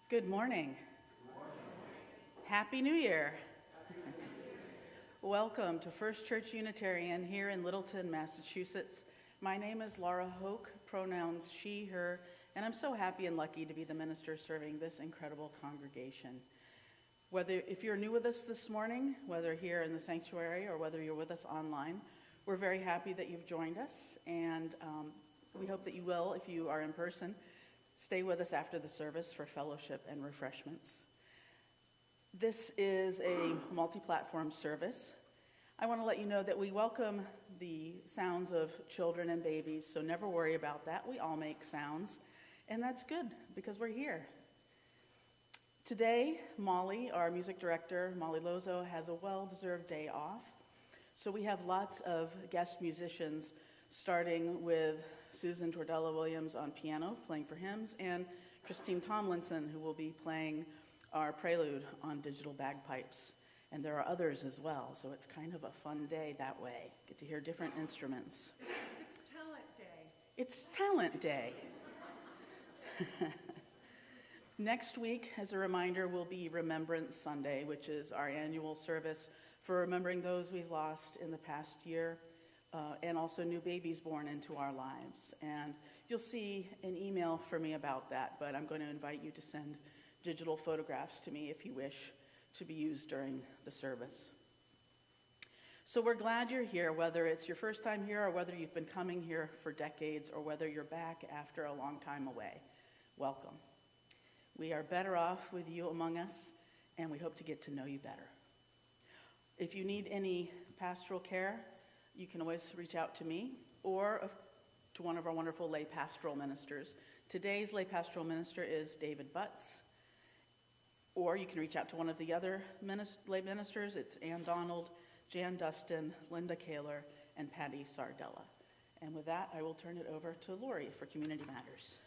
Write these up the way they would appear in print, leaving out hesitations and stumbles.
Good morning. Happy New Year. Welcome to First Church Unitarian here in Littleton, Massachusetts. My name is Lara Hoke, pronouns she, her, and I'm so happy and lucky to be the minister serving this incredible congregation. If you're new with us this morning, whether here in the sanctuary or whether you're with us online, we're very happy that you've joined us, and we hope that you will, if you are in person, stay with us after the service for fellowship and refreshments. This is a multi-platform service. I want to let you know that we welcome the sounds of children and babies, so never worry about that. We all make sounds, and that's good because we're here. Today, Molly, our music director, Molly Lozo, has a well-deserved day off, so we have lots of guest musicians, starting with Susan Tordella Williams on piano, playing for hymns, and Kristine Tomlinson, who will be playing our Prelude on digital bagpipes. And there are others as well, so it's kind of a fun day that way. Get to hear different instruments. It's Talent Day. It's Talent Day. Next week, as a reminder, will be Remembrance Sunday, which is our annual service for remembering those we've lost in the past year. And also new babies born into our lives. And you'll see an email from me about that, but I'm going to invite you to send digital photographs to me if you wish to be used during the service. So we're glad you're here, whether it's your first time here or whether you've been coming here for decades or whether you're back after a long time away. Welcome. We are better off with you among us, and we hope to get to know you better. If you need any pastoral care, you can always reach out to me or to one of our wonderful lay pastoral ministers. Today's lay pastoral minister is David Butts, or you can reach out to one of the other lay ministers. It's Ann Donald, Jan Dustin, Linda Kaler, and Patti Sardella. And with that, I will turn it over to Lori for Community Matters.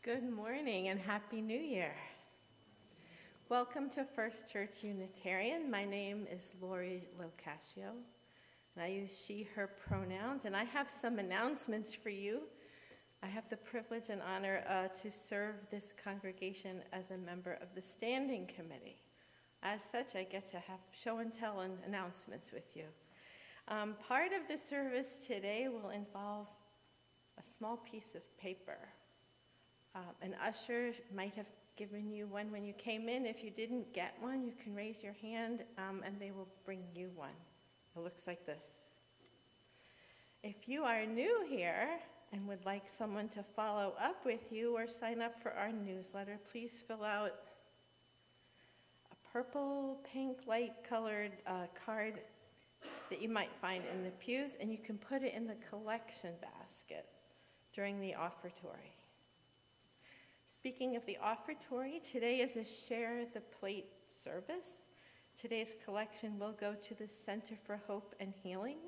Good morning and Happy New Year. Welcome to First Church Unitarian. My name is Lori Locascio, and I use she, her pronouns, and I have some announcements for you. I have the privilege and honor to serve this congregation as a member of the Standing Committee. As such, I get to have show and tell and announcements with you. Part of the service today will involve a small piece of paper. An usher might have given you one when you came in. If you didn't get one, you can raise your hand and they will bring you one. It looks like this. If you are new here and would like someone to follow up with you or sign up for our newsletter, please fill out a purple, pink, light-colored card that you might find in the pews, and you can put it in the collection basket during the offertory. Speaking of the offertory, today is a Share the Plate service. Today's collection will go to the Center for Hope and Healing.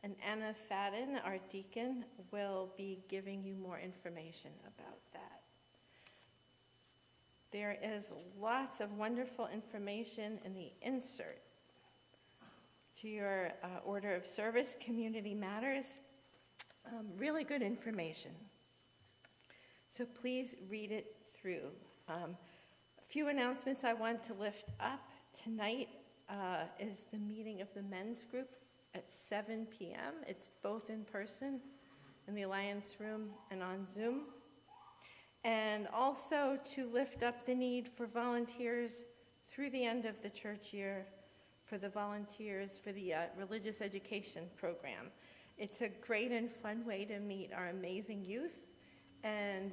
And Anna Fadden, our deacon, will be giving you more information about that. There is lots of wonderful information in the insert to your order of service, Community Matters. Really good information. So please read it through. A few announcements I want to lift up. Tonight is the meeting of the men's group at 7 p.m. It's both in person in the Alliance Room and on Zoom. And also to lift up the need for volunteers through the end of the church year for the volunteers for the religious education program. It's a great and fun way to meet our amazing youth. And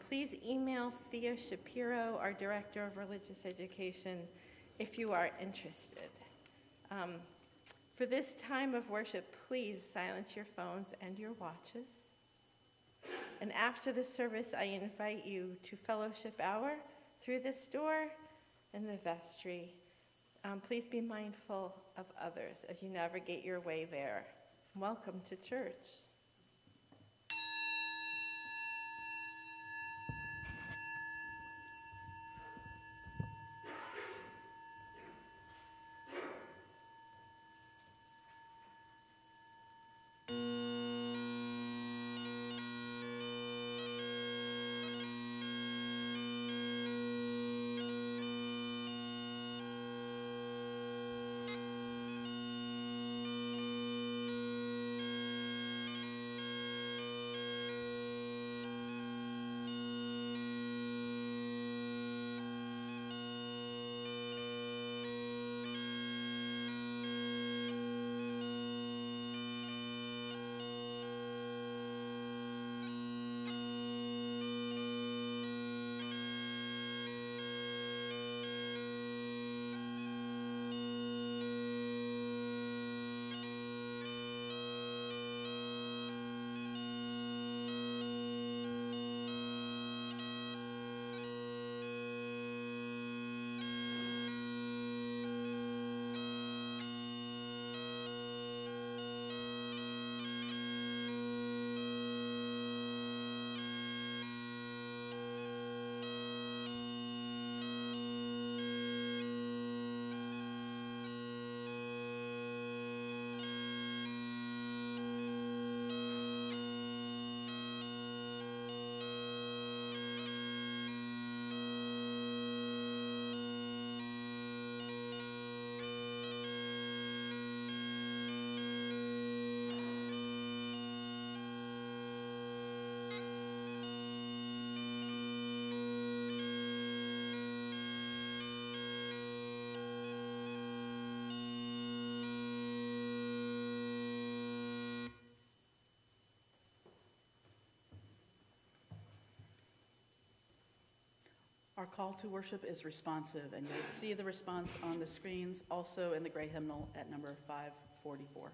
please email Thea Shapiro, our Director of Religious Education, if you are interested. For this time of worship, please silence your phones and your watches. And after the service, I invite you to fellowship hour through this door and the vestry. Please be mindful of others as you navigate your way there. Welcome to church. Our call to worship is responsive, and you'll see the response on the screens, also in the gray hymnal at number 544.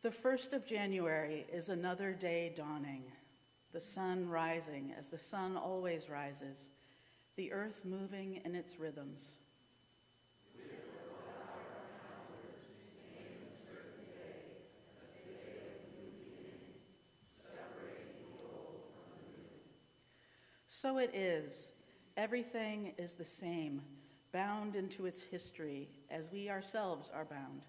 The 1st of January is another day dawning, the sun rising as the sun always rises, the earth moving in its rhythms. So it is. Everything is the same, bound into its history, as we ourselves are bound.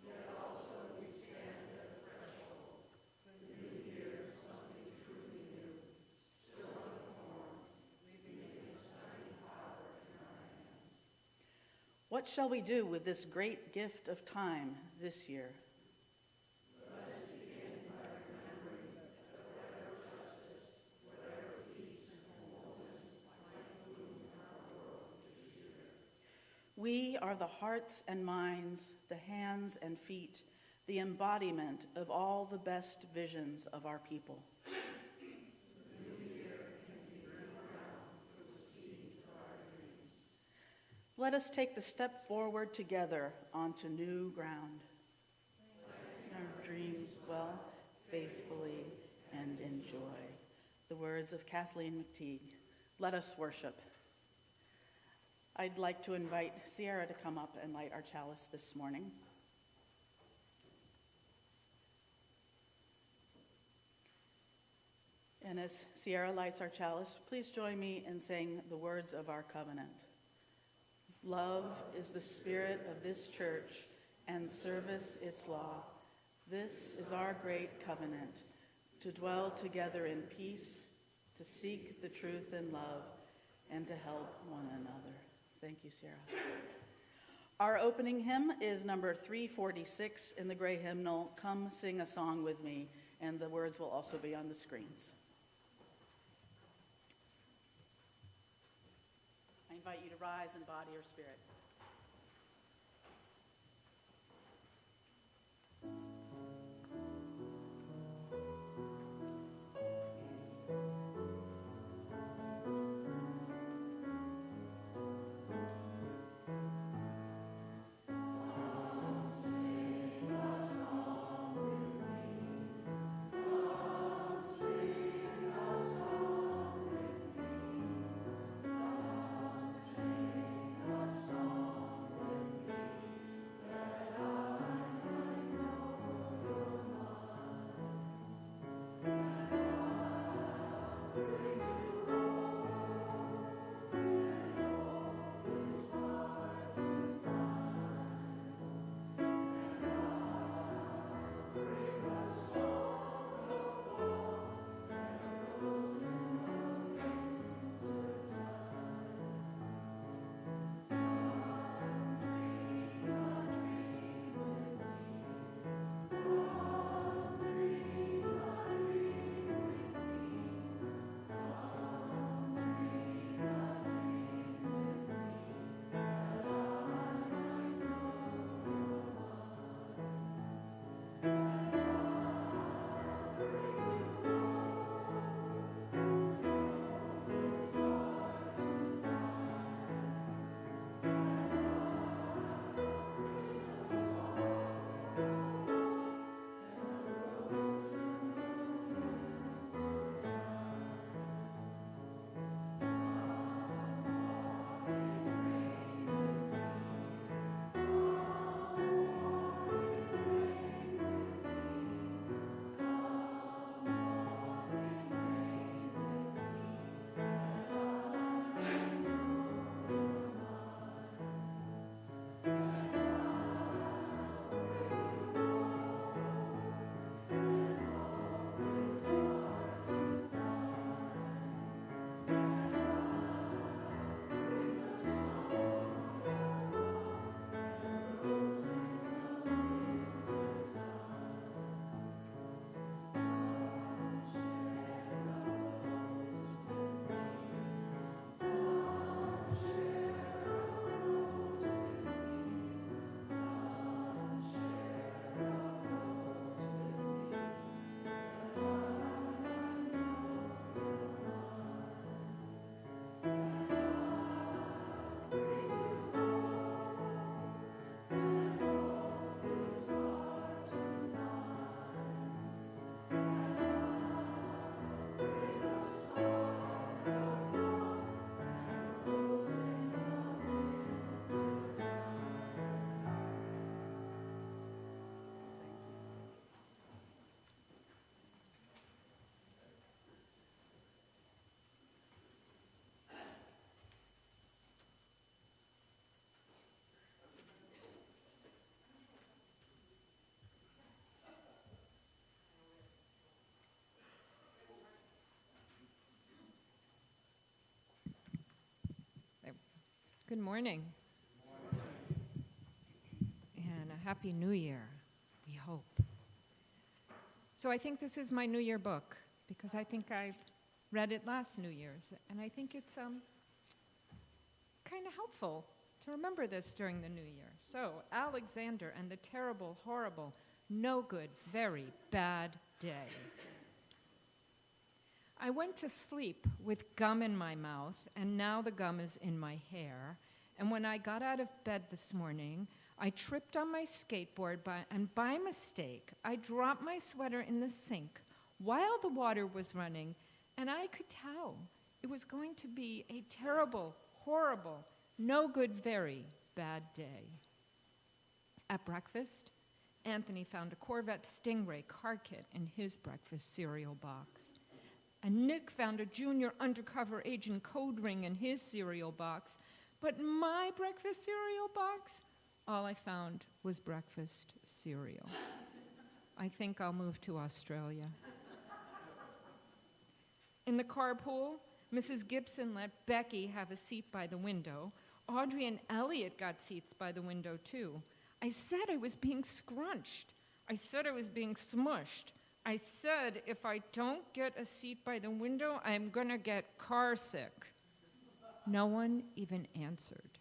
Yet also we stand at the threshold. The new year, something truly new, still unformed, leaving its shining power in our hands. What shall we do with this great gift of time this year? We are the hearts and minds, the hands and feet, the embodiment of all the best visions of our people. Let us take the step forward together onto new ground. Our dreams well, faithfully, and enjoy. The words of Kathleen McTeague. Let us worship. I'd like to invite Sierra to come up and light our chalice this morning. And as Sierra lights our chalice, please join me in saying the words of our covenant. Love is the spirit of this church, and service its law. This is our great covenant, to dwell together in peace, to seek the truth in love, and to help one another. Thank you, Sarah. Our opening hymn is number 346 in the gray hymnal, Come Sing a Song With Me, and the words will also be on the screens. I invite you to rise in body or spirit. Song Good morning. And a Happy New Year, we hope. So I think this is my New Year book, because I think I read it last New Year's, and I think it's kind of helpful to remember this during the New Year. So, Alexander and the terrible, horrible, no good, very bad day. I went to sleep with gum in my mouth, and now the gum is in my hair. And when I got out of bed this morning, I tripped on my skateboard, and by mistake, I dropped my sweater in the sink while the water was running, and I could tell it was going to be a terrible, horrible, no good, very bad day. At breakfast, Anthony found a Corvette Stingray car kit in his breakfast cereal box. And Nick found a junior undercover agent code ring in his cereal box. But my breakfast cereal box, all I found was breakfast cereal. I think I'll move to Australia. In the carpool, Mrs. Gibson let Becky have a seat by the window. Audrey and Elliot got seats by the window, too. I said I was being scrunched. I said I was being smushed. I said, if I don't get a seat by the window, I'm gonna get car sick. No one even answered.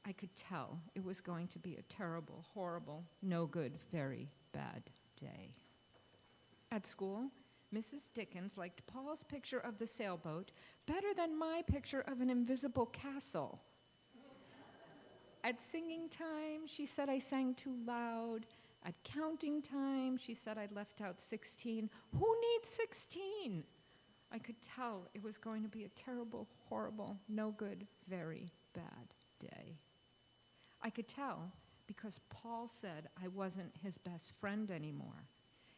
I could tell it was going to be a terrible, horrible, no good, very bad day. At school, Mrs. Dickens liked Paul's picture of the sailboat better than my picture of an invisible castle. At singing time, she said I sang too loud. At counting time, she said I'd left out 16. Who needs 16? I could tell it was going to be a terrible, horrible, no good, very bad day. I could tell because Paul said I wasn't his best friend anymore.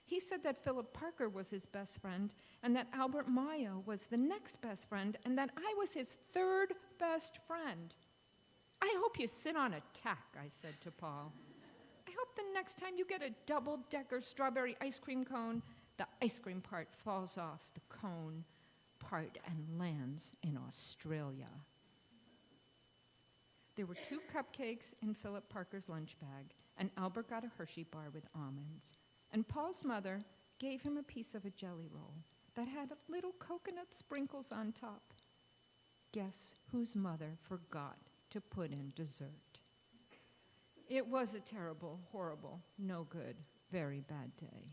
He said that Philip Parker was his best friend, and that Albert Mayo was the next best friend, and that I was his third best friend. I hope you sit on a tack, I said to Paul. I hope the next time you get a double-decker strawberry ice cream cone, the ice cream part falls off the cone part and lands in Australia. There were 2 cupcakes in Philip Parker's lunch bag, and Albert got a Hershey bar with almonds. And Paul's mother gave him a piece of a jelly roll that had little coconut sprinkles on top. Guess whose mother forgot to put in dessert? It was a terrible, horrible, no good, very bad day.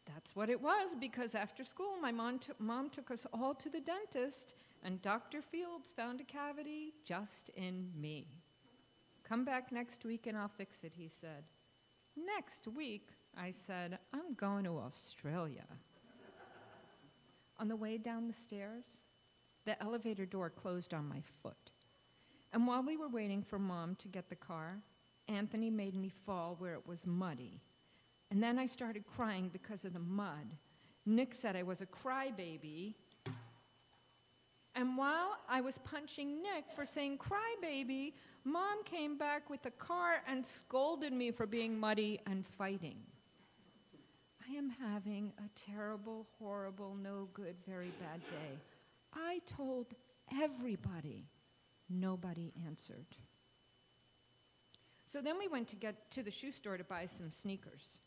That's what it was, because after school, my mom took us all to the dentist, and Dr. Fields found a cavity just in me. Come back next week and I'll fix it, he said. Next week, I said, I'm going to Australia. On the way down the stairs, the elevator door closed on my foot. And while we were waiting for Mom to get the car, Anthony made me fall where it was muddy. And then I started crying because of the mud. Nick said I was a crybaby. And while I was punching Nick for saying crybaby, Mom came back with the car and scolded me for being muddy and fighting. I am having a terrible, horrible, no good, very bad day. I told everybody. Nobody answered. So then we went to the shoe store to buy some sneakers.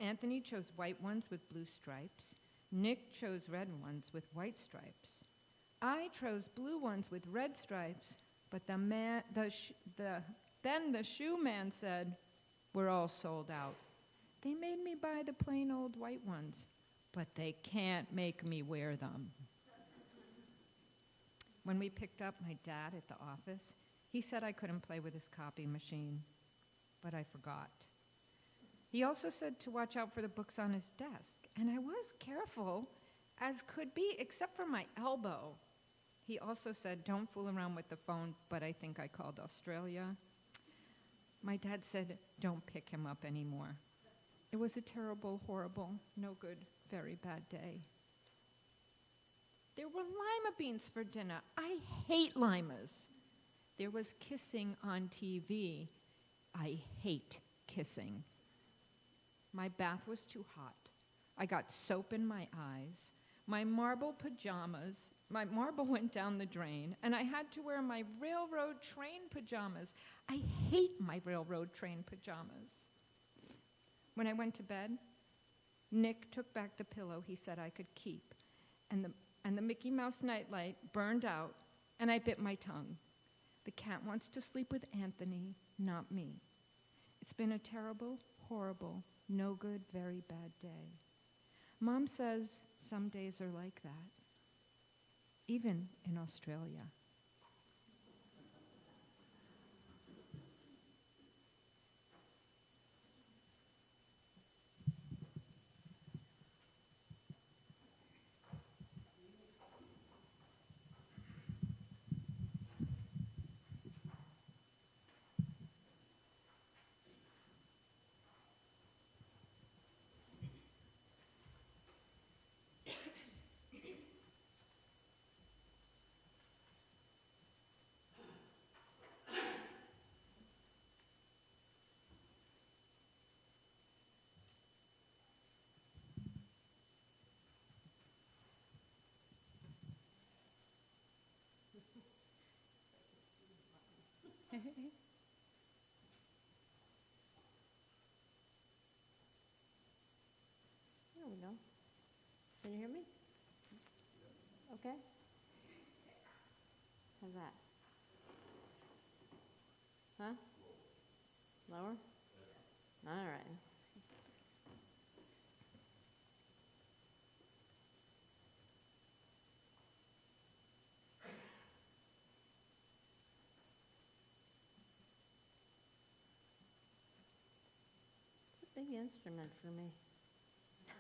Anthony chose white ones with blue stripes. Nick chose red ones with white stripes. I chose blue ones with red stripes, but then the shoe man said, we're all sold out. They made me buy the plain old white ones, but they can't make me wear them. When we picked up my dad at the office, he said I couldn't play with his copy machine, but I forgot. He also said to watch out for the books on his desk, and I was careful, as could be, except for my elbow. He also said, don't fool around with the phone, but I think I called Australia. My dad said, don't pick him up anymore. It was a terrible, horrible, no good, very bad day. There were lima beans for dinner. I hate limas. There was kissing on TV. I hate kissing. My bath was too hot. I got soap in my eyes. my marble went down the drain, and I had to wear my railroad train pajamas. I hate my railroad train pajamas. When I went to bed, Nick took back the pillow he said I could keep, and the Mickey Mouse nightlight burned out, and I bit my tongue. The cat wants to sleep with Anthony, not me. It's been a terrible, horrible, no good, very bad day. Mom says some days are like that, even in Australia. There we go. Can you hear me? Okay. How's that? Huh? Lower? All right. It's a big instrument for me.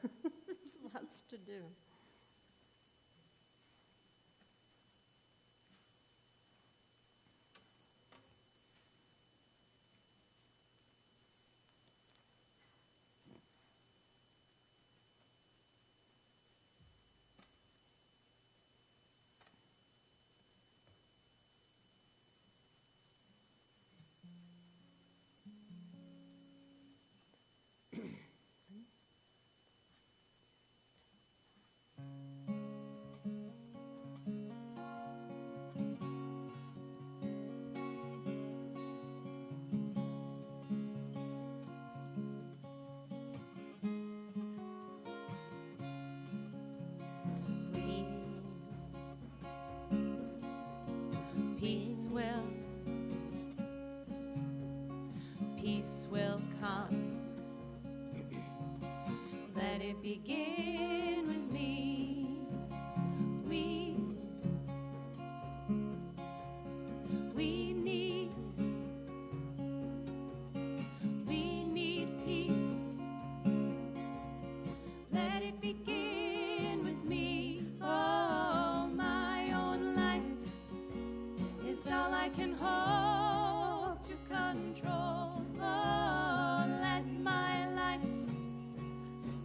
There's lots to do. Peace will come. Let it begin with me. We need peace. Let it begin with me. Oh, my own life is all I can hope to control. Oh, let my life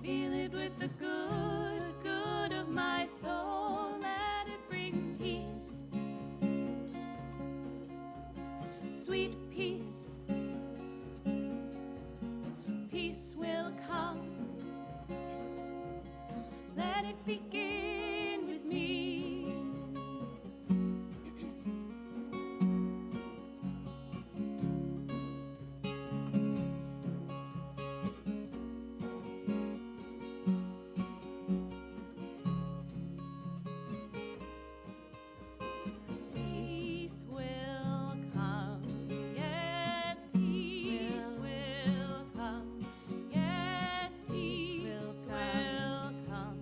be lived with the good of my soul. Let it bring peace, sweet peace. Peace will come. Let it begin with me. Peace will come. Yes, peace will come. Yes, peace will come.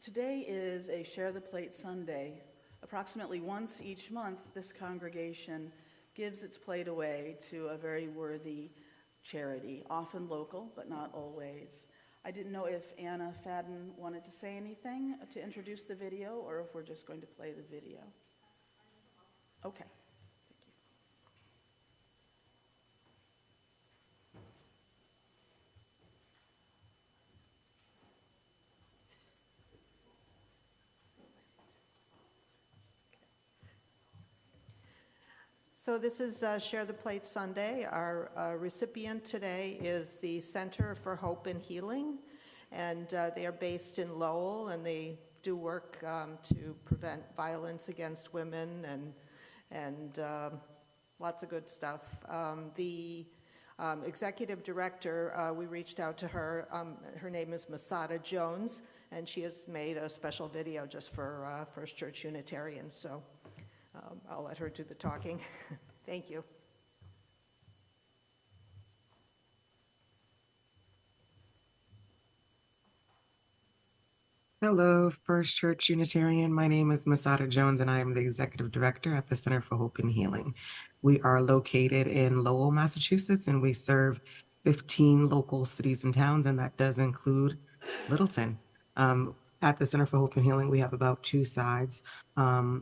Today is a Share the Plate Sunday. Approximately once each month, this congregation gives its plate away to a very worthy charity, often local, but not always. I didn't know if Anna Fadden wanted to say anything to introduce the video, or if we're just going to play the video. Okay. Thank you. So this is Share the Plate Sunday. Our recipient today is the Center for Hope and Healing, and they are based in Lowell, and they do work to prevent violence against women and lots of good stuff. The executive director, we reached out to her. Her name is Masada Jones, and she has made a special video just for First Church Unitarian. So I'll let her do the talking. Thank you. Hello, First Church Unitarian. My name is Masada Jones, and I am the Executive Director at the Center for Hope and Healing. We are located in Lowell, Massachusetts, and we serve 15 local cities and towns, and that does include Littleton. At the Center for Hope and Healing, we have about two sides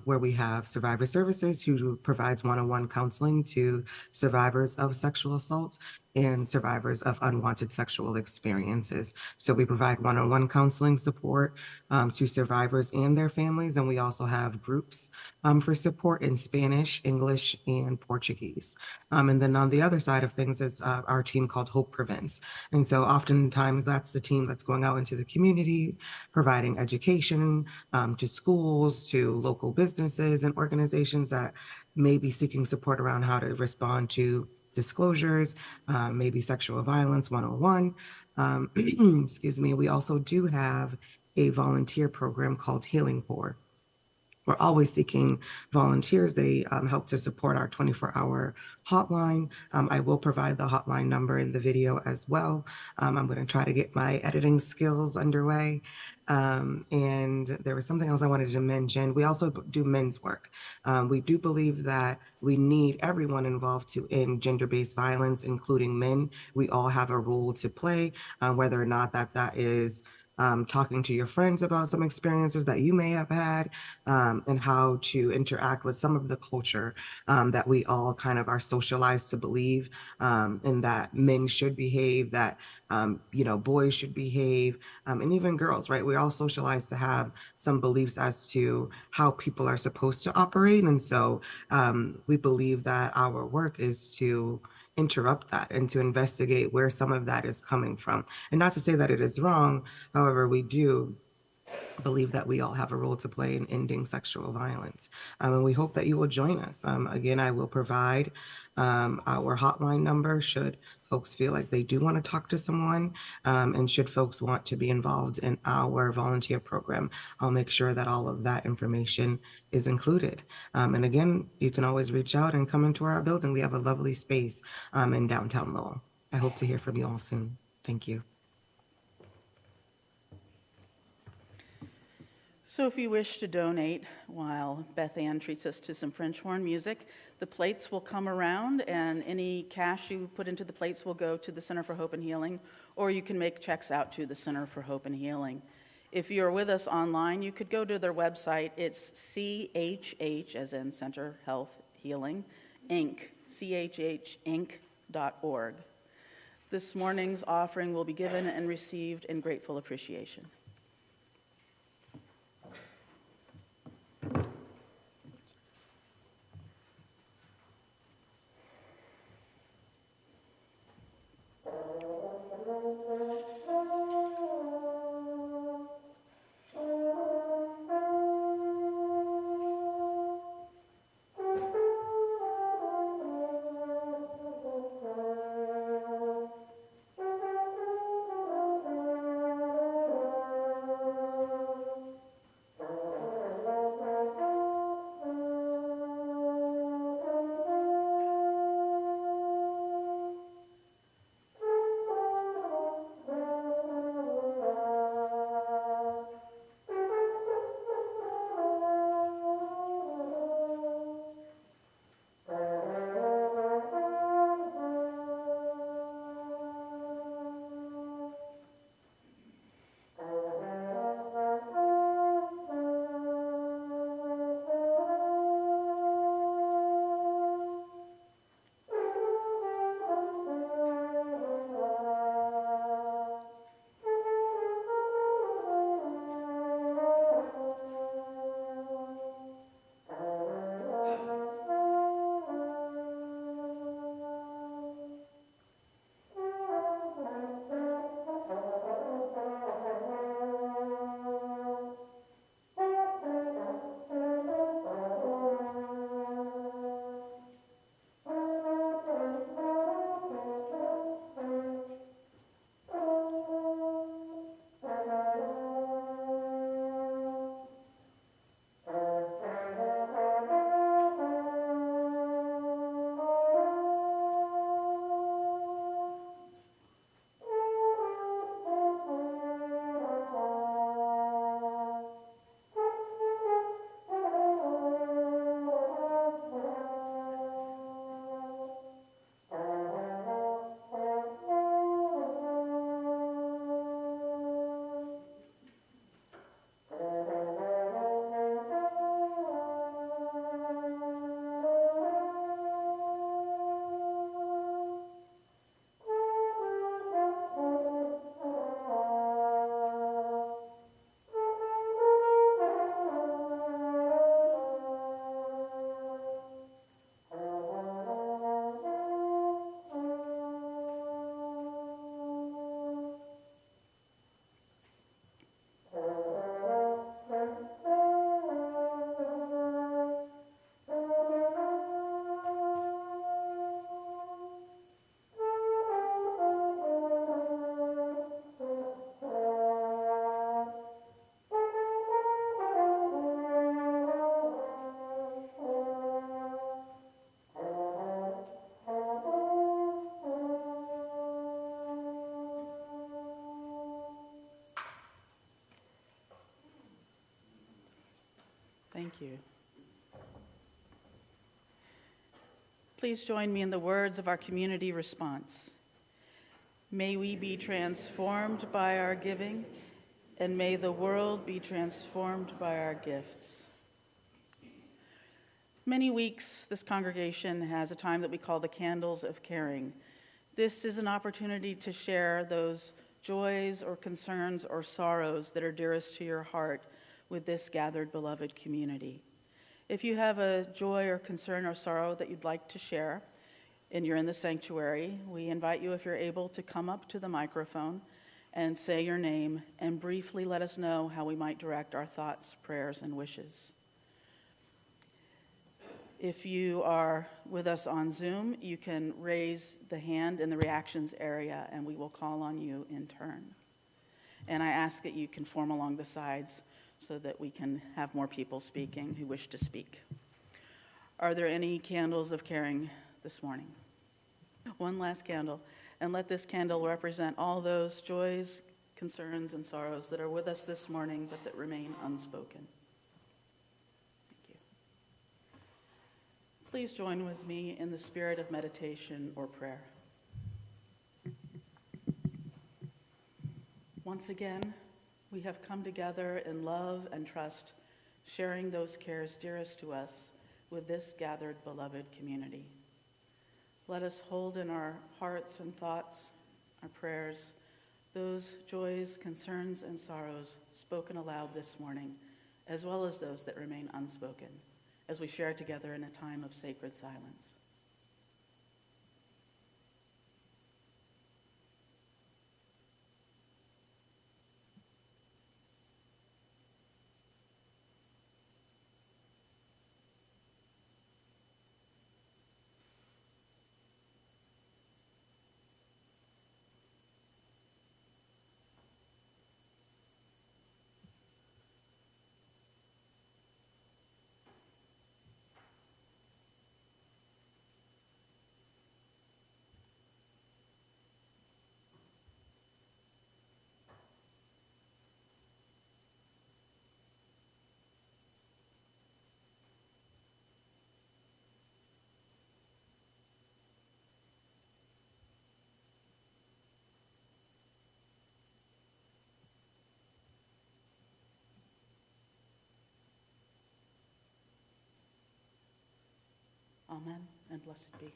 where we have Survivor Services, who provides one-on-one counseling to survivors of sexual assault and survivors of unwanted sexual experiences. So we provide one-on-one counseling support to survivors and their families, and we also have groups for support in Spanish, English, and Portuguese. And then on the other side of things is our team called Hope Prevents. And so oftentimes that's the team that's going out into the community, providing education to schools, to local businesses and organizations that may be seeking support around how to respond to disclosures, maybe sexual violence 101. Excuse me. We also do have a volunteer program called Healing Corps. We're always seeking volunteers. They help to support our 24-hour hotline. I will provide the hotline number in the video as well. I'm going to try to get my editing skills underway. And there was something else I wanted to mention. We also do men's work. We do believe that we need everyone involved to end gender-based violence, including men. We all have a role to play, whether or not that is talking to your friends about some experiences that you may have had, and how to interact with some of the culture that we all kind of are socialized to believe, and that men should behave, that boys should behave, and even girls, right? We're all socialized to have some beliefs as to how people are supposed to operate. And so we believe that our work is to interrupt that and to investigate where some of that is coming from. And not to say that it is wrong, however, we do believe that we all have a role to play in ending sexual violence. And we hope that you will join us. Again, I will provide our hotline number should folks feel like they do want to talk to someone, and should folks want to be involved in our volunteer program, I'll make sure that all of that information is included. And again, you can always reach out and come into our building. We have a lovely space in downtown Lowell. I hope to hear from you all soon. Thank you. So if you wish to donate while Beth Ann treats us to some French horn music, the plates will come around, and any cash you put into the plates will go to the Center for Hope and Healing, or you can make checks out to the Center for Hope and Healing. If you're with us online, you could go to their website. It's CHH, as in Center Health Healing, Inc., chhinc.org. This morning's offering will be given and received in grateful appreciation. you. Please join me in the words of our community response. May we be transformed by our giving, and may the world be transformed by our gifts. Many weeks, this congregation has a time that we call the Candles of Caring. This is an opportunity to share those joys or concerns or sorrows that are dearest to your heart with this gathered beloved community. If you have a joy or concern or sorrow that you'd like to share and you're in the sanctuary, we invite you, if you're able, to come up to the microphone and say your name and briefly let us know how we might direct our thoughts, prayers, and wishes. If you are with us on Zoom, you can raise the hand in the reactions area and we will call on you in turn. And I ask that you can form along the sides so that we can have more people speaking who wish to speak. Are there any candles of caring this morning? One last candle, and let this candle represent all those joys, concerns, and sorrows that are with us this morning but that remain unspoken. Thank you. Please join with me in the spirit of meditation or prayer. Once again, we have come together in love and trust, sharing those cares dearest to us with this gathered beloved community. Let us hold in our hearts and thoughts, our prayers, those joys, concerns, and sorrows spoken aloud this morning, as well as those that remain unspoken, as we share together in a time of sacred silence. Amen, and blessed be.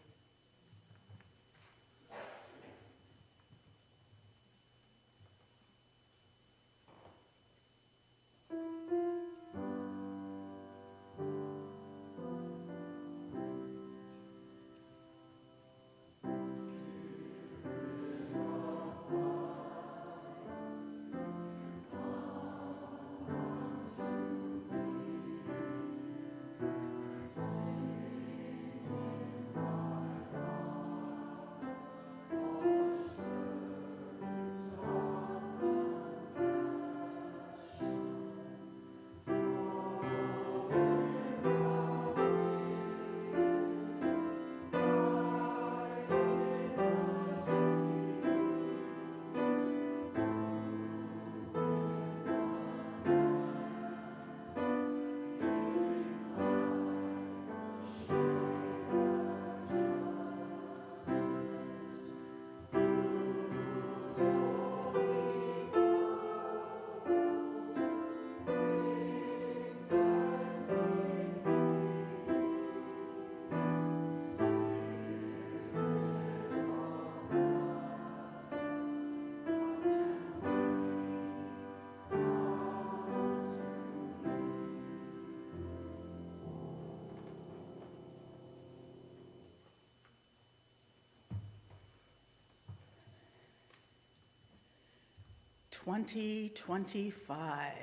"2025.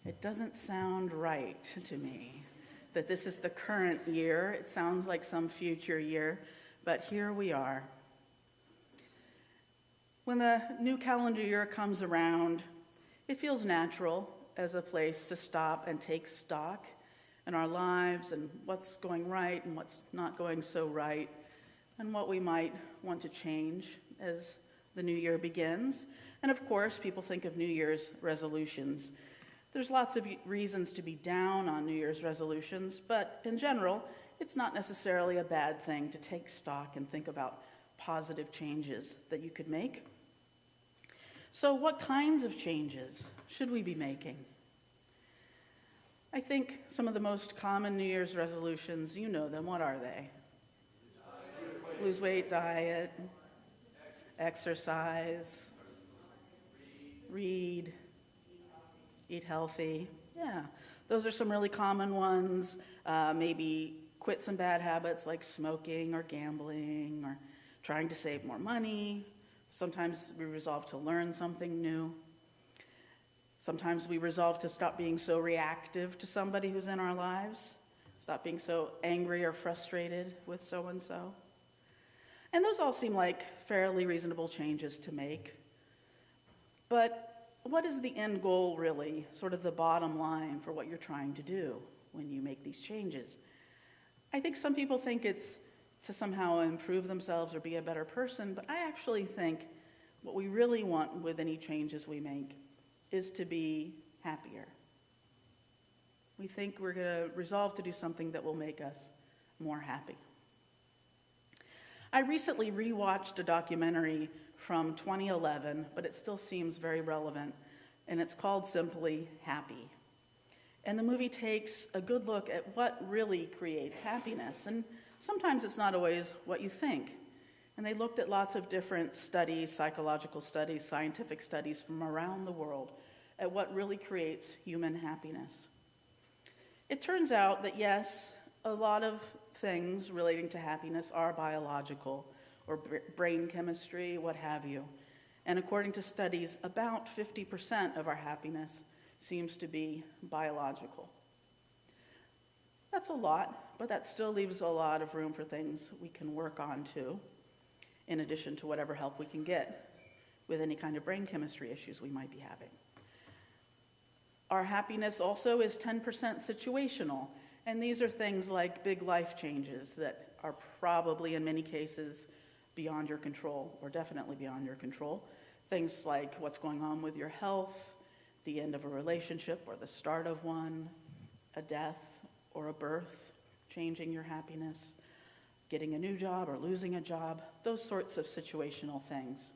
It doesn't sound right to me that this is the current year. It sounds like some future year, but here we are. When the new calendar year comes around, it feels natural as a place to stop and take stock in our lives and what's going right and what's not going so right, and what we might want to change as the new year begins. And of course, people think of New Year's resolutions. There's lots of reasons to be down on New Year's resolutions, but in general, it's not necessarily a bad thing to take stock and think about positive changes that you could make. So what kinds of changes should we be making? I think some of the most common New Year's resolutions, you know them. What are they? Lose weight, diet, exercise, read, eat healthy. Yeah, those are some really common ones. Maybe quit some bad habits like smoking or gambling or trying to save more money. Sometimes we resolve to learn something new. Sometimes we resolve to stop being so reactive to somebody who's in our lives, stop being so angry or frustrated with so-and-so. And those all seem like fairly reasonable changes to make. But what is the end goal, really, sort of the bottom line for what you're trying to do when you make these changes? I think some people think it's to somehow improve themselves or be a better person, but I actually think what we really want with any changes we make is to be happier. We think we're going to resolve to do something that will make us more happy. I recently rewatched a documentary from 2011, but it still seems very relevant, and it's called simply Happy. And the movie takes a good look at what really creates happiness, and sometimes it's not always what you think. And they looked at lots of different studies, psychological studies, scientific studies from around the world at what really creates human happiness. It turns out that yes, a lot of things relating to happiness are biological or brain chemistry, what have you. And according to studies, about 50% of our happiness seems to be biological. That's a lot, but that still leaves a lot of room for things we can work on too, in addition to whatever help we can get with any kind of brain chemistry issues we might be having. Our happiness also is 10% situational, and these are things like big life changes that are probably in many cases beyond your control, or definitely beyond your control. Things like what's going on with your health, the end of a relationship or the start of one, a death or a birth, changing your happiness, getting a new job or losing a job, those sorts of situational things.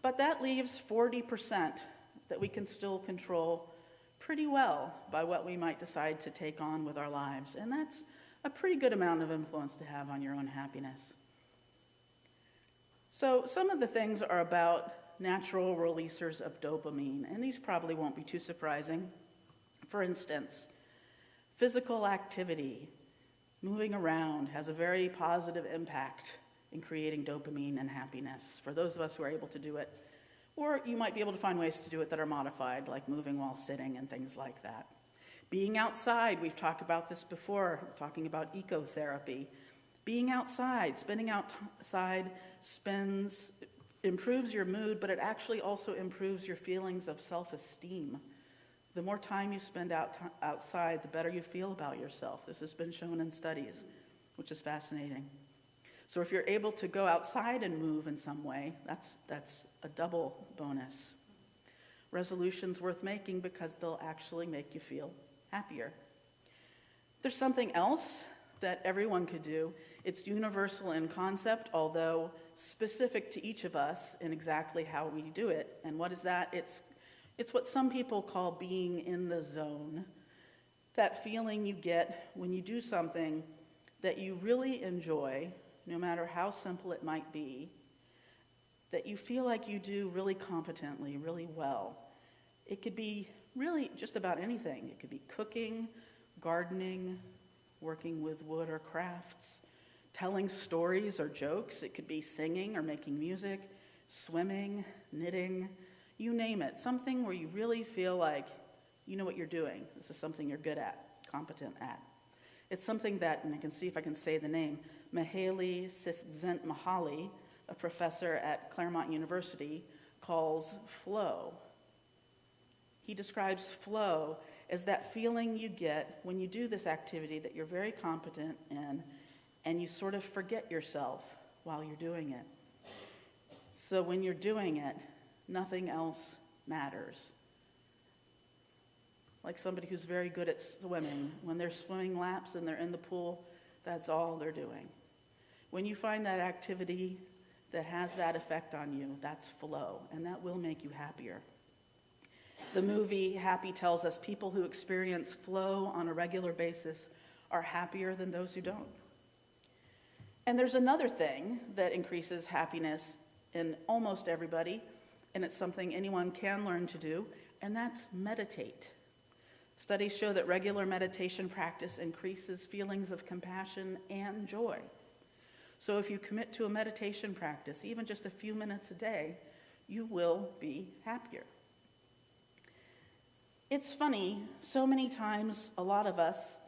But that leaves 40% that we can still control pretty well by what we might decide to take on with our lives. And that's a pretty good amount of influence to have on your own happiness. So some of the things are about natural releasers of dopamine, and these probably won't be too surprising. For instance, physical activity, moving around, has a very positive impact in creating dopamine and happiness for those of us who are able to do it. Or you might be able to find ways to do it that are modified, like moving while sitting and things like that. Being outside, we've talked about this before, talking about ecotherapy. Being outside, spending outside improves your mood, but it actually also improves your feelings of self-esteem. The more time you spend outside, the better you feel about yourself. This has been shown in studies, which is fascinating. So if you're able to go outside and move in some way, that's a double bonus. Resolutions worth making because they'll actually make you feel happier. There's something else that everyone could do. It's universal in concept, although specific to each of us in exactly how we do it. And what is that? It's what some people call being in the zone. That feeling you get when you do something that you really enjoy, no matter how simple it might be, that you feel like you do really competently, really well. It could be really just about anything. It could be cooking, gardening, working with wood or crafts, telling stories or jokes. It could be singing or making music, swimming, knitting, you name it. Something where you really feel like you know what you're doing. This is something you're good at, competent at. It's something that, and I can see if I can say the name, Mihaly Csikszentmihalyi, a professor at Claremont University, calls flow. He describes flow as that feeling you get when you do this activity that you're very competent in, and you sort of forget yourself while you're doing it. So when you're doing it, nothing else matters. like somebody who's very good at swimming. When they're swimming laps and they're in the pool, that's all they're doing. When you find that activity that has that effect on you, that's flow, and that will make you happier. The movie Happy tells us people who experience flow on a regular basis are happier than those who don't. And there's another thing that increases happiness in almost everybody, and it's something anyone can learn to do, and that's meditate. Studies show that regular meditation practice increases feelings of compassion and joy. So if you commit to a meditation practice, even just a few minutes a day, you will be happier. It's funny, so many times a lot of us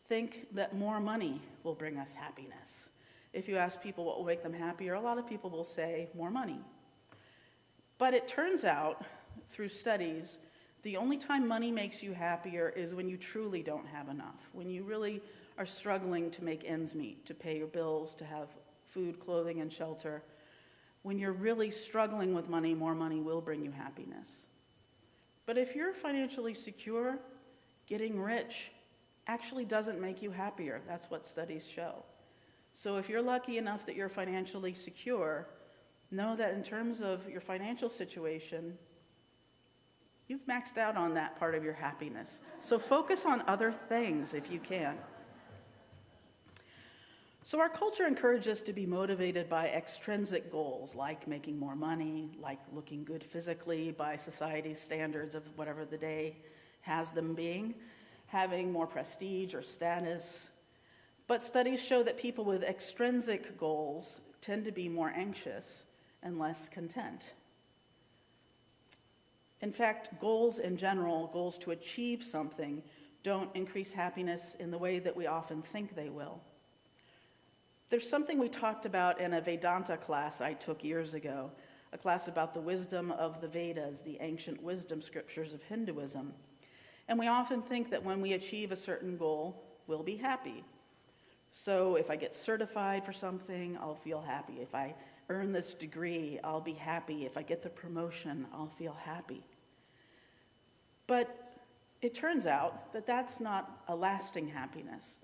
think that more money will bring us happiness. If you ask people what will make them happier, a lot of people will say more money. But it turns out, through studies, the only time money makes you happier is when you truly don't have enough, when you really are struggling to make ends meet, to pay your bills, to have food, clothing, and shelter. When you're really struggling with money, more money will bring you happiness. But if you're financially secure, getting rich actually doesn't make you happier. That's what studies show. So if you're lucky enough that you're financially secure, know that in terms of your financial situation, you've maxed out on that part of your happiness. So focus on other things if you can. So our culture encourages us to be motivated by extrinsic goals, like making more money, like looking good physically by society's standards of whatever the day has them being, having more prestige or status. But studies show that people with extrinsic goals tend to be more anxious and less content. In fact, goals in general, goals to achieve something, don't increase happiness in the way that we often think they will. There's something we talked about in a Vedanta class I took years ago, a class about the wisdom of the Vedas, the ancient wisdom scriptures of Hinduism. And we often think that when we achieve a certain goal, we'll be happy. So if I get certified for something, I'll feel happy. If I earn this degree, I'll be happy. If I get the promotion, I'll feel happy. But it turns out that that's not a lasting happiness.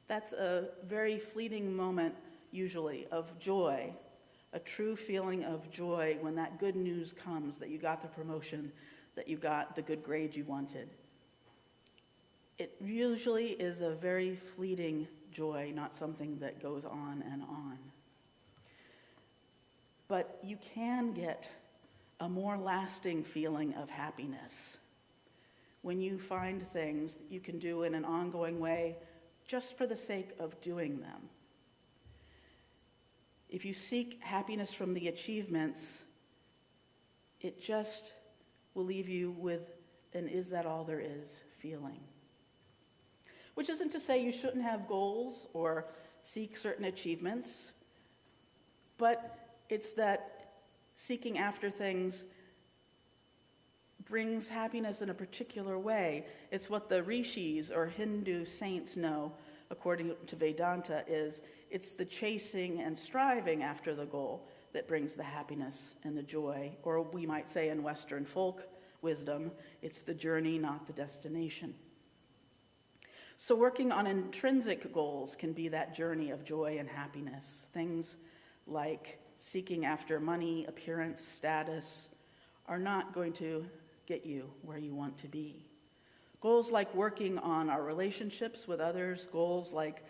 That's a very fleeting moment, usually, of joy, a true feeling of joy when that good news comes, that you got the promotion, that you got the good grade you wanted. It usually is a very fleeting joy, not something that goes on and on. But you can get a more lasting feeling of happiness when you find things that you can do in an ongoing way just for the sake of doing them. If you seek happiness from the achievements, it just will leave you with an "is that all there is" feeling. Which isn't to say you shouldn't have goals or seek certain achievements, but it's that seeking after things brings happiness in a particular way. It's what the rishis or Hindu saints know, according to Vedanta, it's the chasing and striving after the goal that brings the happiness and the joy. Or we might say in Western folk wisdom, it's the journey, not the destination. So working on intrinsic goals can be that journey of joy and happiness. Things like seeking after money, appearance, status are not going to get you where you want to be. Goals like working on our relationships with others, goals like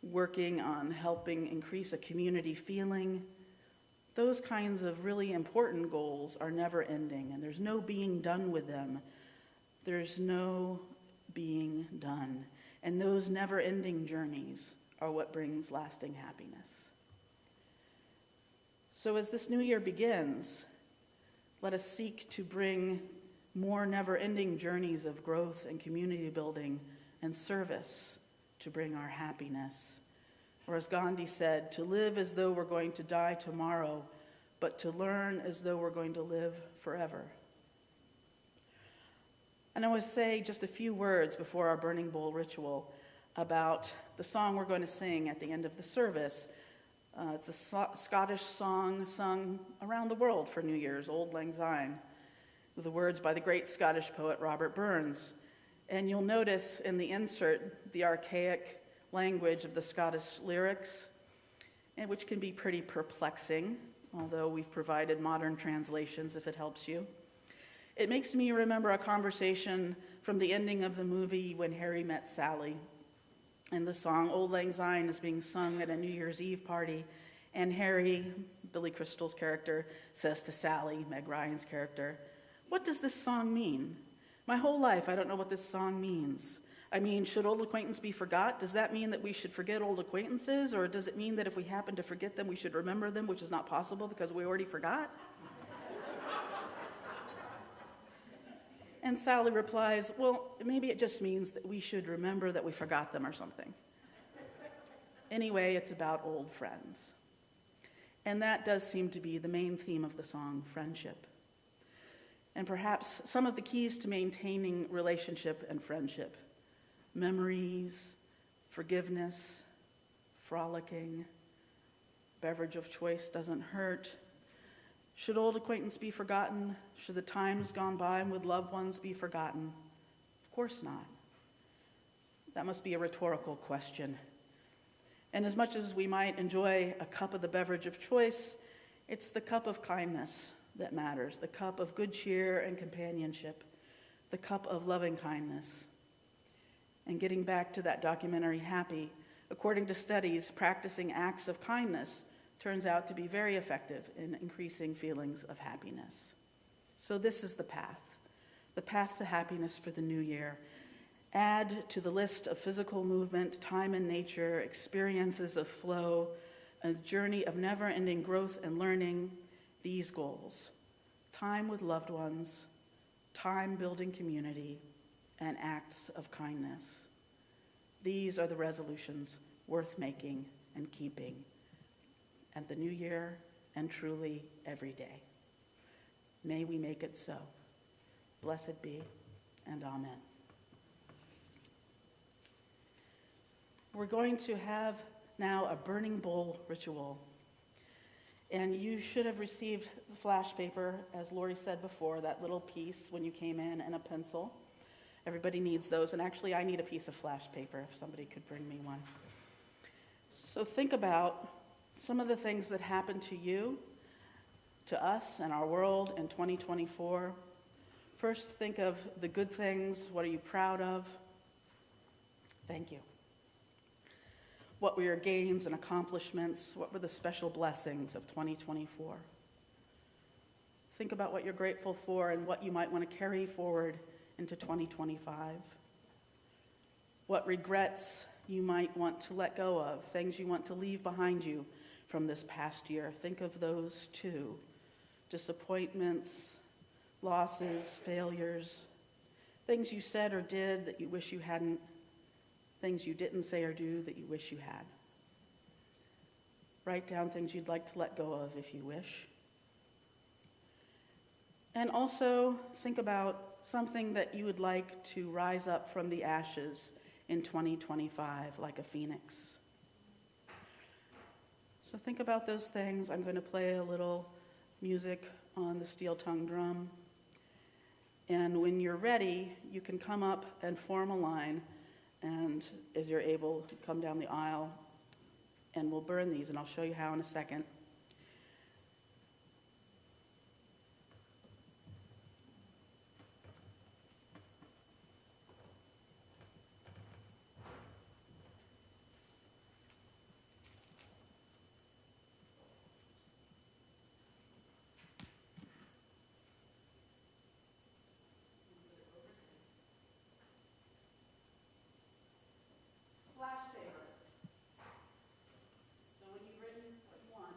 working on helping increase a community feeling, those kinds of really important goals are never ending, and there's no being done with them. There's no being done. And those never-ending journeys are what brings lasting happiness. So as this new year begins, let us seek to bring more never-ending journeys of growth and community building and service to bring our happiness. Or as Gandhi said, to live as though we're going to die tomorrow, but to learn as though we're going to live forever. And I want to say just a few words before our burning bowl ritual about the song we're going to sing at the end of the service. It's a Scottish song sung around the world for New Year's, Auld Lang Syne, with the words by the great Scottish poet Robert Burns. And you'll notice in the insert the archaic language of the Scottish lyrics, and which can be pretty perplexing, although we've provided modern translations if it helps you. It makes me remember a conversation from the ending of the movie When Harry Met Sally. And the song Auld Lang Syne is being sung at a New Year's Eve party, and Harry, Billy Crystal's character, says to Sally, Meg Ryan's character, "What does this song mean? My whole life I don't know what this song means. I mean, should old acquaintance be forgot? Does that mean that we should forget old acquaintances? Or does it mean that if we happen to forget them, we should remember them, which is not possible because we already forgot?" And Sally replies, "Well, maybe it just means that we should remember that we forgot them or something." Anyway, it's about old friends. And that does seem to be the main theme of the song, friendship. And perhaps some of the keys to maintaining relationship and friendship: memories, forgiveness, frolicking, beverage of choice doesn't hurt. Should old acquaintance be forgotten? Should the times gone by with loved ones be forgotten? Of course not. That must be a rhetorical question. And as much as we might enjoy a cup of the beverage of choice, it's the cup of kindness that matters, the cup of good cheer and companionship, the cup of loving kindness. And getting back to that documentary Happy, according to studies, practicing acts of kindness turns out to be very effective in increasing feelings of happiness. So this is the path to happiness for the new year. Add to the list of physical movement, time in nature, experiences of flow, a journey of never-ending growth and learning, these goals: time with loved ones, time building community, and acts of kindness. These are the resolutions worth making and keeping at the new year and truly every day. May we make it so. Blessed be, and amen. We're going to have now a burning bowl ritual. And you should have received the flash paper, as Lori said before, that little piece when you came in, and a pencil. Everybody needs those, and actually I need a piece of flash paper if somebody could bring me one. So think about some of the things that happened to you, to us, and our world in 2024. First, think of the good things. What are you proud of? Thank you. What were your gains and accomplishments? What were the special blessings of 2024? Think about what you're grateful for and what you might want to carry forward into 2025. What regrets you might want to let go of, things you want to leave behind you from this past year. Think of those too. Disappointments, losses, failures, things you said or did that you wish you hadn't, things you didn't say or do that you wish you had. Write down things you'd like to let go of if you wish. And also think about something that you would like to rise up from the ashes in 2025, like a phoenix. So think about those things. I'm going to play a little music on the steel tongue drum. And when you're ready, you can come up and form a line. And as you're able, come down the aisle, and we'll burn these, and I'll show you how in a second. Flash paper. So when you've written what you want,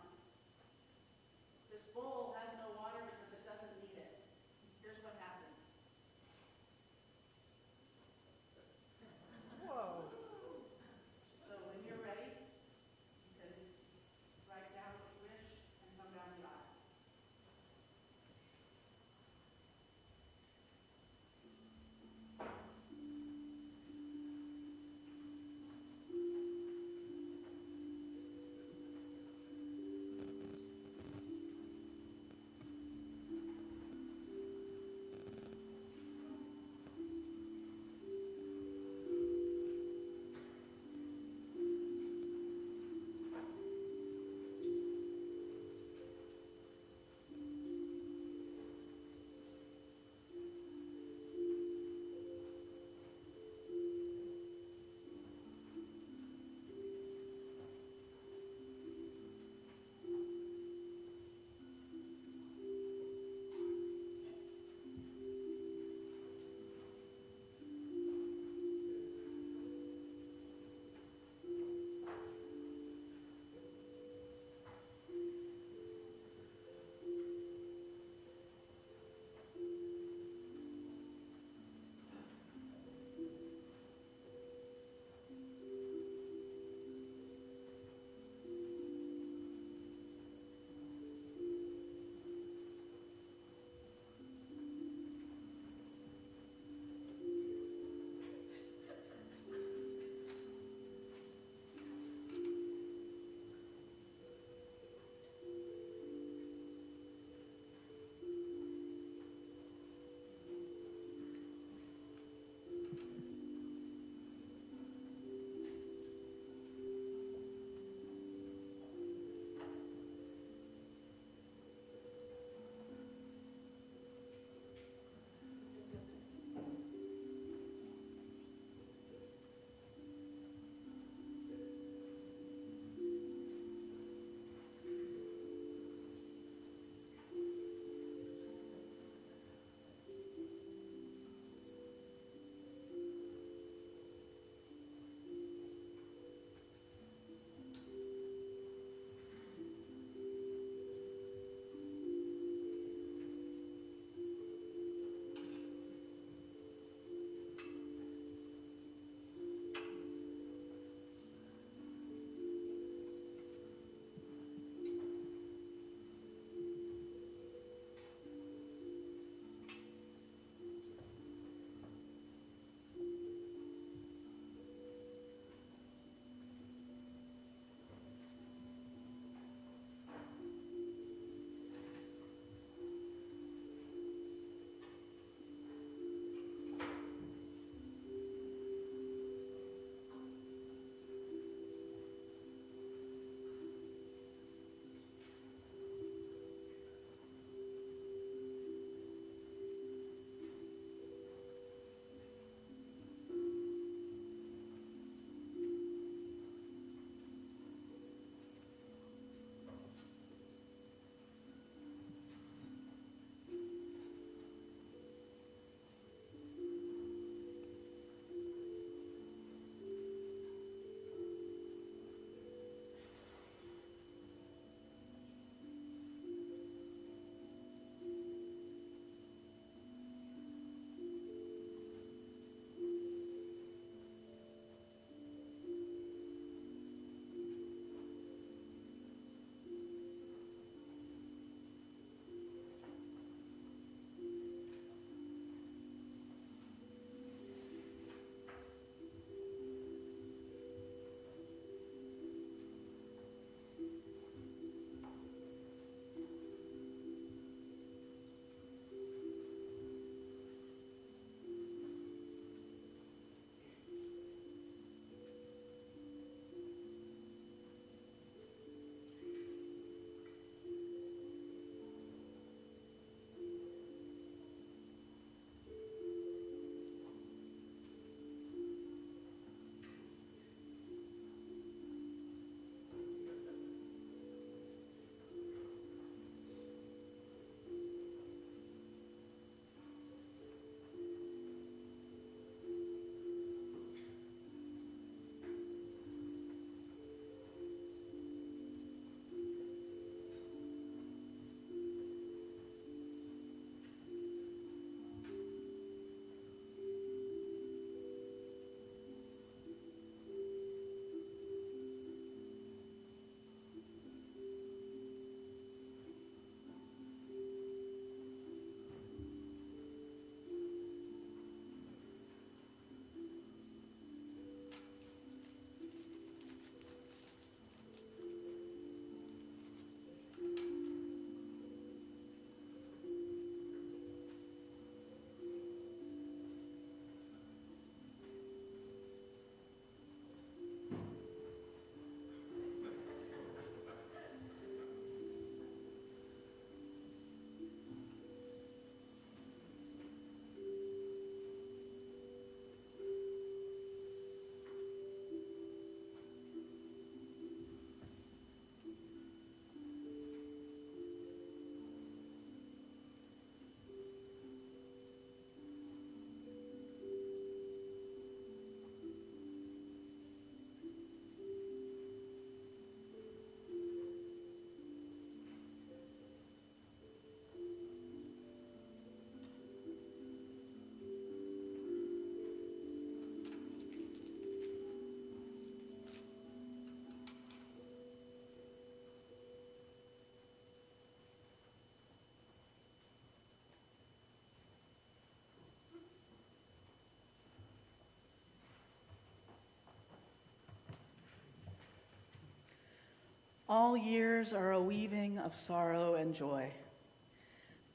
All years are a weaving of sorrow and joy,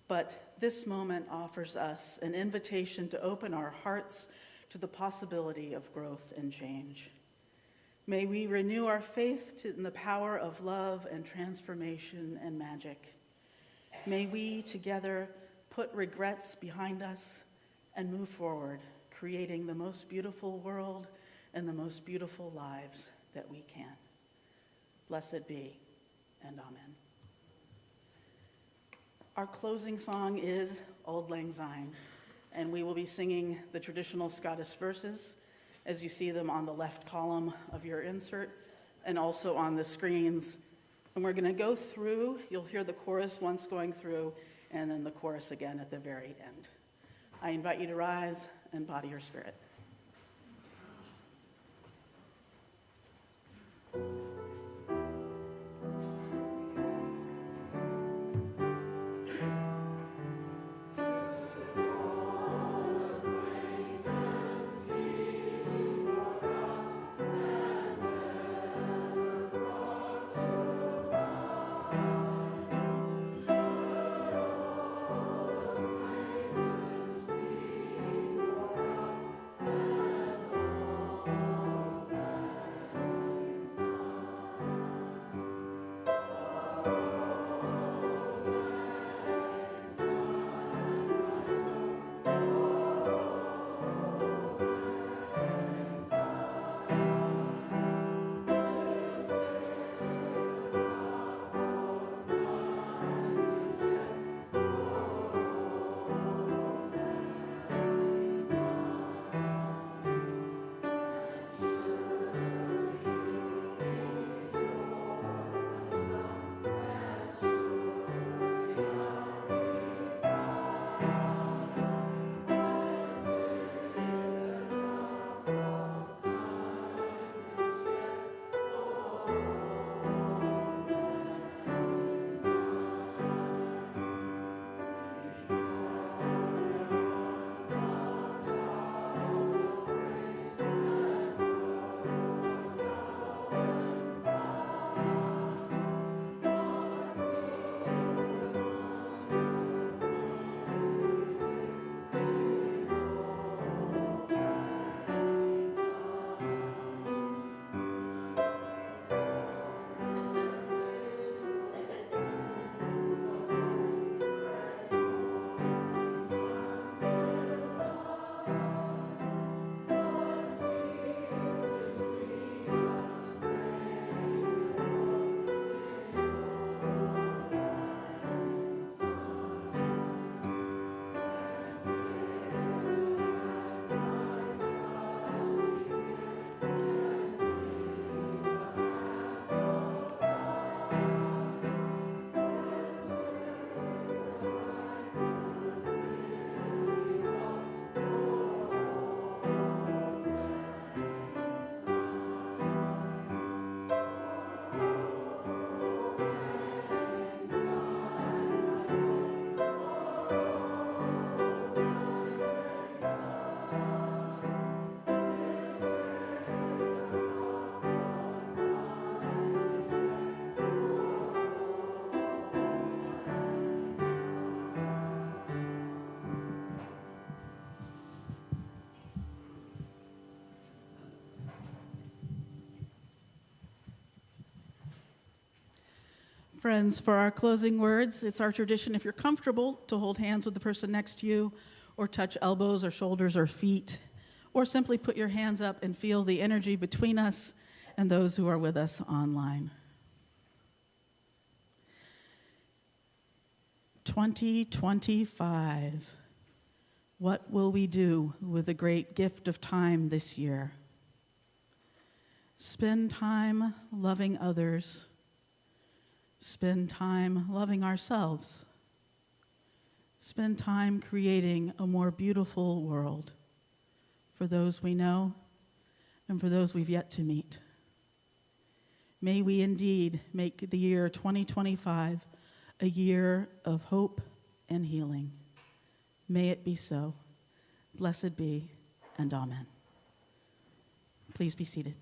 but this moment offers us an invitation to open our hearts to the possibility of growth and change. May we renew our faith in the power of love and transformation and magic. May we together put regrets behind us and move forward, creating the most beautiful world and the most beautiful lives that we can. Blessed be, and amen. Our closing song is Auld Lang Syne, and we will be singing the traditional Scottish verses as you see them on the left column of your insert and also on the screens. And we're going to go through, you'll hear the chorus once going through, and then the chorus again at the very end. I invite you to rise and body your spirit. Friends, for our closing words, it's our tradition, if you're comfortable, to hold hands with the person next to you, or touch elbows or shoulders or feet, or simply put your hands up and feel the energy between us and those who are with us online. 2025. What will we do with the great gift of time this year? Spend time loving others. Spend time loving ourselves. Spend time creating a more beautiful world for those we know and for those we've yet to meet. May we indeed make the year 2025 a year of hope and healing. May it be so. Blessed be, and amen. Please be seated.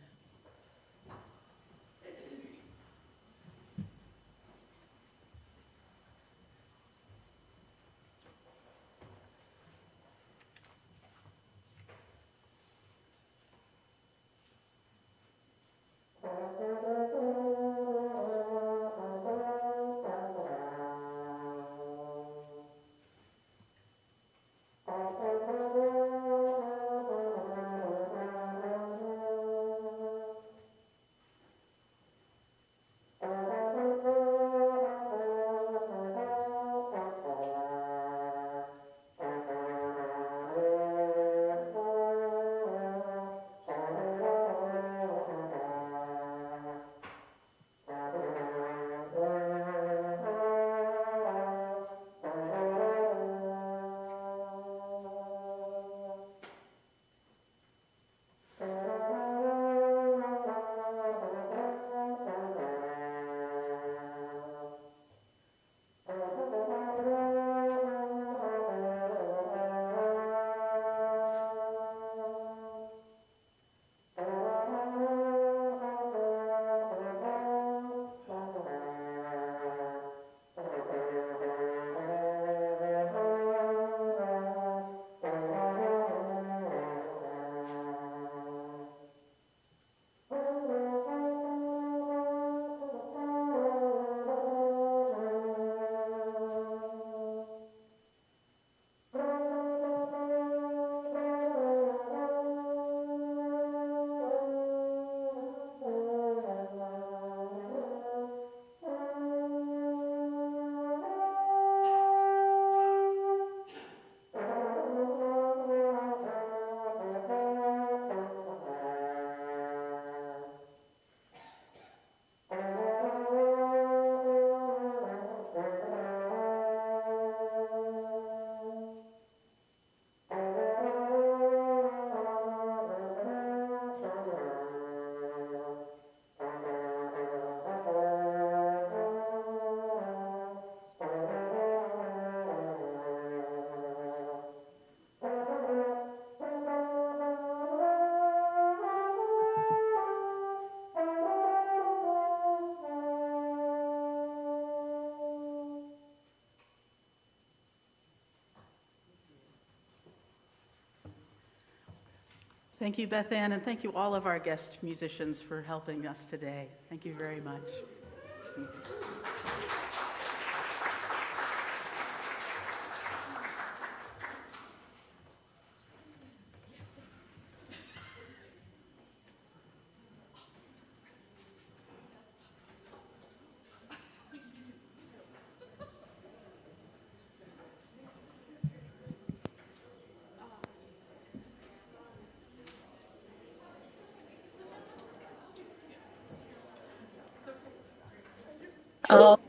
Thank you, Beth Ann, and thank you all of our guest musicians for helping us today. Thank you very much.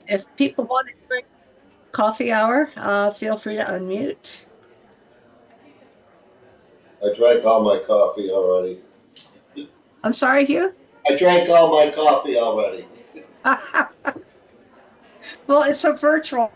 If people want to drink coffee hour, feel free to unmute. I drank all my coffee already. I'm sorry, Hugh? I drank all my coffee already. Well, it's a virtual